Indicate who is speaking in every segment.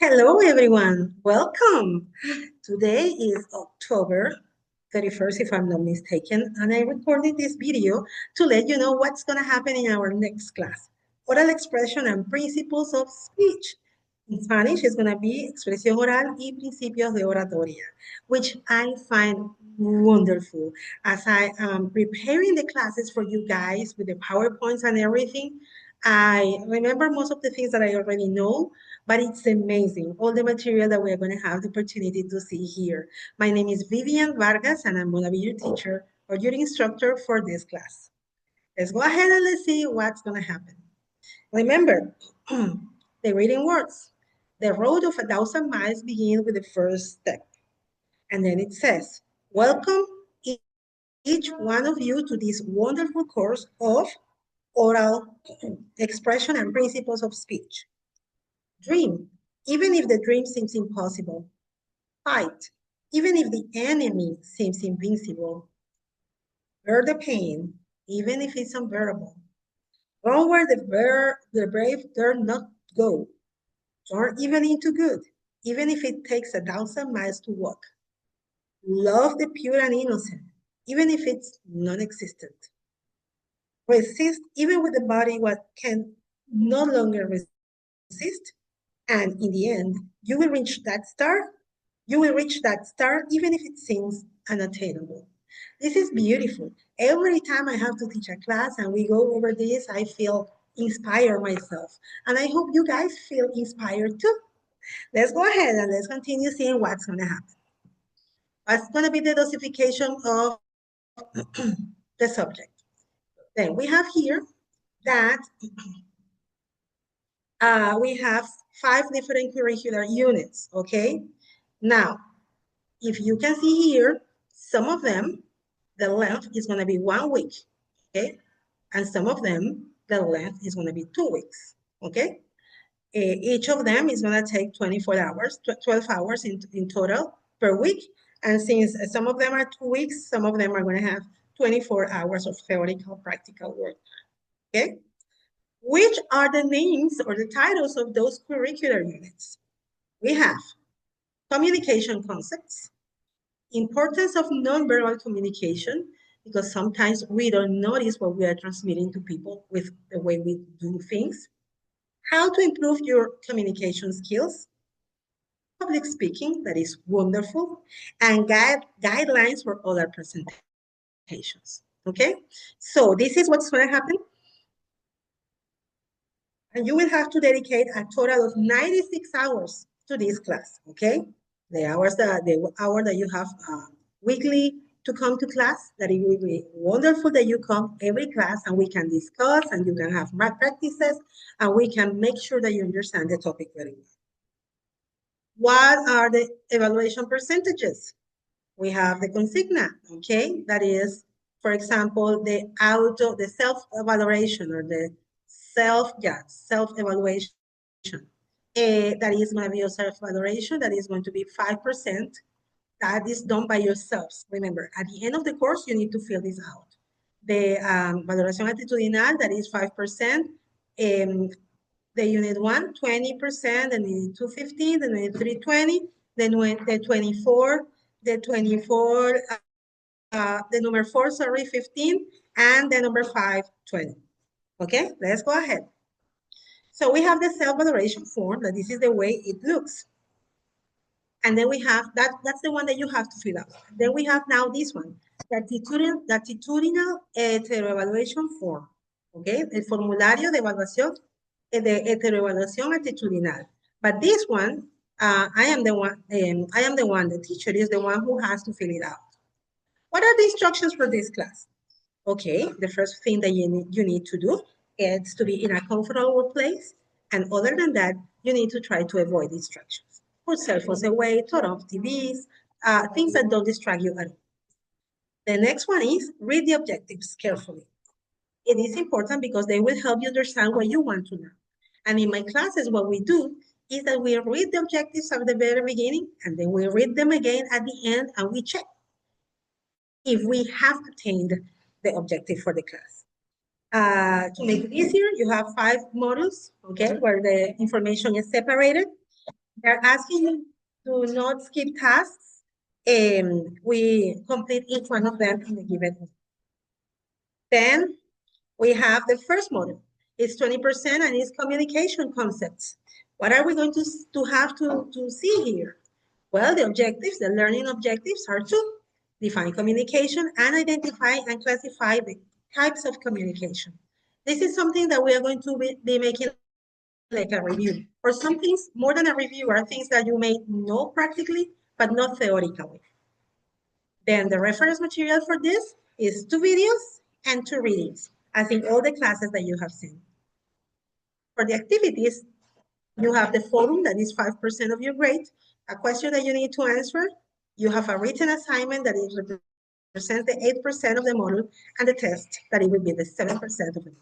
Speaker 1: Hello, everyone. Welcome. Today is October 31st, if I'm not mistaken, and I recorded this video to let you know what's going to happen in our next class. Oral expression and principles of speech. In Spanish, it's going to be expresión oral y principios de oratoria, which I find wonderful. As I am preparing the classes for you guys with the PowerPoints and everything, I remember most of the things that I already know, but it's amazing, all the material that we're going to have the opportunity to see here. My name is Vivian Vargas, and I'm going to be your teacher or your instructor for this class. Let's go ahead and let's see what's going to happen. Remember, the reading words. The road of 1,000 miles begins with the first step. And then it says, welcome each one of you to this wonderful course of oral expression and principles of speech. Dream, even if the dream seems impossible. Fight, even if the enemy seems invincible. Bear the pain, even if it's unbearable. Run where the brave dare not go. Turn even into good, even if it takes 1,000 miles to walk. Love the pure and innocent, even if it's non-existent. Resist even with the body what can no longer resist. And in the end, you will reach that star. You will reach that star even if it seems unattainable. This is beautiful. Every time I have to teach a class and we go over this, I feel inspired myself. And I hope you guys feel inspired too. Let's go ahead and let's continue seeing what's going to happen. What's going to be the dosification of the subject? Then we have here that we have 5 different curricular units, okay? Now, if you can see here, some of them, the length is going to be 1 week, okay? And some of them, the length is going to be 2 weeks, okay? Each of them is going to take 24 hours, 12 hours in total per week. And since some of them are 2 weeks, some of them are going to have 24 hours of theoretical practical work, okay? Which are the names or the titles of those curricular units? We have communication concepts, importance of nonverbal communication, because sometimes we don't notice what we are transmitting to people with the way we do things. How to improve your communication skills. Public speaking, that is wonderful. And guidelines for other presentations. Okay? So this is what's going to happen. And you will have to dedicate a total of 96 hours to this class. Okay? The hour that you have weekly to come to class, that it will be wonderful that you come every class and we can discuss and you can have practices and we can make sure that you understand the topic very well. What are the evaluation percentages? We have the consigna, okay? That is, for example, the self-evaluation or the self-evaluation. That is going to be your self-evaluation. That is going to be 5%. That is done by yourselves. Remember, at the end of the course, you need to fill this out. The valoración actitudinal, that is 5%. The unit 1, 20%, the unit 2, 15, the unit 3, 20, the 24, the number 4, sorry, 15, and the number 5, 20. Okay, let's go ahead. So we have the self-evaluation form, that this is the way it looks. And then we have, that's the one that you have to fill out. Then we have now this one, the actitudinal heteroevaluation form. Okay, el formulario de evaluación, de heteroevaluación actitudinal. But this one, I am the one, the teacher is the one who has to fill it out. What are the instructions for this class? Okay, the first thing that you need to do is to be in a comfortable place. And other than that, you need to try to avoid distractions. Put cell phones away, turn off TVs, things that don't distract you at all. The next one is read the objectives carefully. It is important because they will help you understand what you want to know. And in my classes, what we do is that we read the objectives at the very beginning, and then we read them again at the end, and we check if we have attained the objective for the class. To make it easier, you have 5 modules, okay, where the information is separated. They're asking you to not skip tasks. We complete each one of them in a given. Then we have the first module. It's 20% and it's communication concepts. What are we going to have to see here? Well, the objectives, the learning objectives are to define communication and identify and classify the types of communication. This is something that we are going to be making like a review. For some things, more than a review, are things that you may know practically, but not theoretically. Then the reference material for this is 2 videos and 2 readings, as in all the classes that you have seen. For the activities, you have the forum that is 5% of your grade, a question that you need to answer. You have a written assignment that is represents the 8% of the module, and the test that it will be the 7% of it.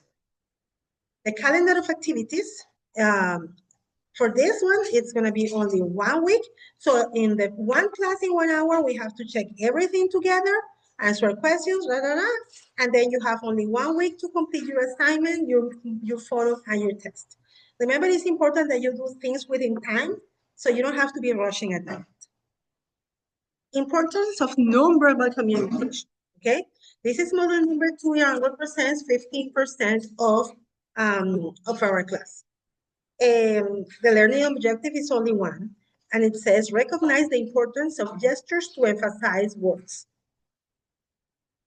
Speaker 1: The calendar of activities, for this one, it's going to be only 1 week. So in the one class in 1 hour, we have to check everything together, answer questions, and then you have only 1 week to complete your assignment, your photo, and your test. Remember, it's important that you do things within time, so you don't have to be rushing at that. Importance of nonverbal communication, okay? This is model number 2 and represents 15% of our class. The learning objective is only one, and it says recognize the importance of gestures to emphasize words.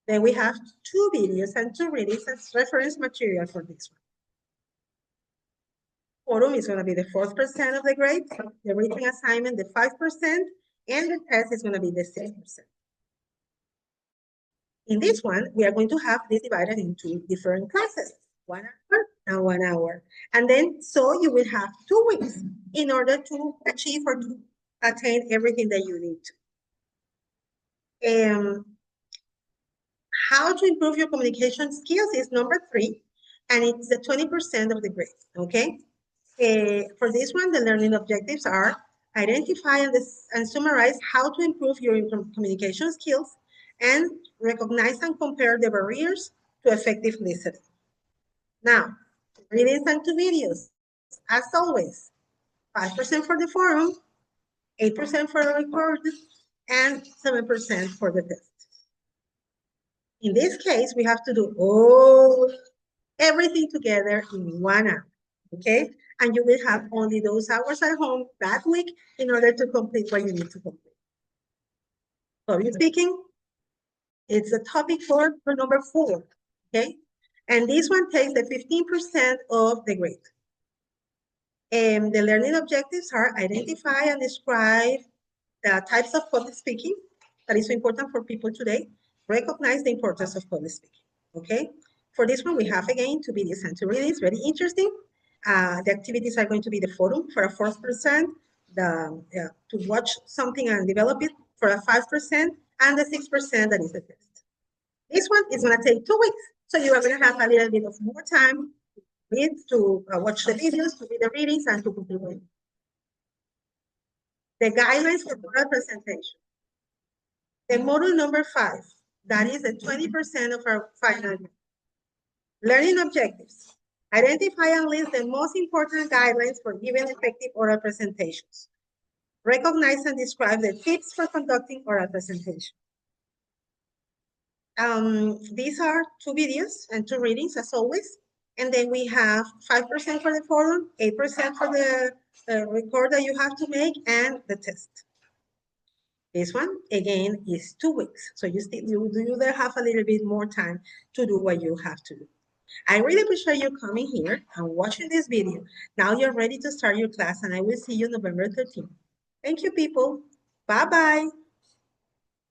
Speaker 1: Then we have 2 videos and 2 readings as reference material for this one. Forum is going to be the 4% of the grade, the written assignment the 5%, and the test is going to be the 6%. In this one, we are going to have this divided into different classes, 1 hour and 1 hour. And then, so you will have 2 weeks in order to achieve or to attain everything that you need to. How to improve your communication skills is number 3, and it's the 20% of the grade, okay? For this one, the learning objectives are identify and summarize how to improve your communication skills and recognize and compare the barriers to effective listening. Now, readings and 2 videos, as always, 5% for the forum, 8% for the recorded, and 7% for the test. In this case, we have to do everything together in 1 hour, okay? And you will have only those hours at home that week in order to complete what you need to complete. Public speaking, it's a topic for number 4, okay? And this one takes the 15% of the grade. The learning objectives are identify and describe the types of public speaking that is so important for people today. Recognize the importance of public speaking, okay? For this one, we have again 2 videos and 2 readings, very interesting. The activities are going to be the forum for a 4%, to watch something and develop it for a 5%, and the 6% that is the test. This one is going to take 2 weeks, so you are going to have a little bit of more time to watch the videos, to read the readings, and to complete it. The guidelines for oral presentation. The module number 5, that is the 20% of our final. Learning objectives. Identify and list the most important guidelines for giving effective oral presentations. Recognize and describe the tips for conducting oral presentation. These are 2 videos and 2 readings, as always. And then we have 5% for the forum, 8% for the record that you have to make, and the test. This one, again, is 2 weeks. So you there have a little bit more time to do what you have to do. I really appreciate you coming here and watching this video. Now you're ready to start your class, and I will see you November 13th. Thank you, people. Bye-bye.